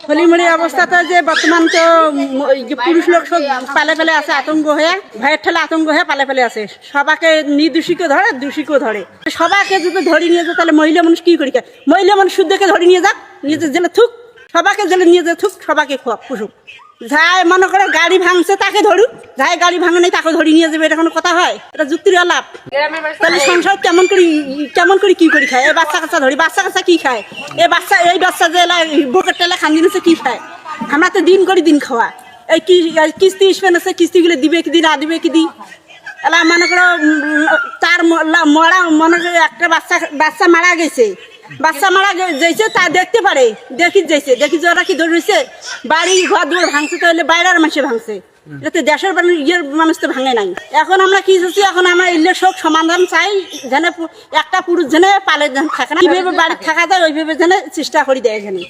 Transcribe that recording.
হলিমড়ি অবস্থাতে যে বর্তমান তো যে পুরুষ লোক সব পালে ফেলে আছে আতঙ্ক হয়ে ভয়ের ঠেলে আতঙ্ক হয়ে পালে ফেলে আছে সবাকে নির্দোষীকে ধরে দোষীকেও ধরে সবাকে যদি ধরে নিয়ে যায় তাহলে মহিলা মানুষ কি করি মহিলা মানুষ শুদ্ধকে ধরে নিয়ে যাক নিয়ে জেলে থুক সবাকে জেলে নিয়ে যায় থুক সবাকে খোয়া পুষুক যাই মনে করে গাড়ি ভাঙছে তাকে ধরুক যাই গাড়ি ভাঙে নেই তাকে ধরে নিয়ে যাবে এটা কোনো কথা হয় এটা যুক্তির অলাপ তাহলে সংসার কেমন করে কি করি খায় এই বাচ্চা কাচ্চা ধরি বাচ্চা কাচ্চা কি খায় এই বাচ্চা যে বুকের টেলে খান্দি নিচ্ছে কি খায় আমরা তো দিন করি দিন খাওয়া এই কিস্তি আছে কিস্তিগুলো দিবে কি দি না দিবে কি দি এলা মনে করো তার মরা মনে করে একটা বাচ্চা মারা গেছে যাইছে তা দেখতে পারে দেখি যে ওরা কি ধরেছে বাড়ি ঘর দুয়ার ভাঙছে তাহলে বাইরের মানুষে ভাঙছে যাতে দেশের ইয়ের মানুষ তো ভাঙে নাই এখন আমরা কি চাচ্ছি এখন আমরা ইলে সব সমাধান চাই যেন একটা পুরুষ যেন পালে থাকে না কিভাবে বাড়ি থাকা যায় ওইভাবে যেন চেষ্টা করি দেয় এখানে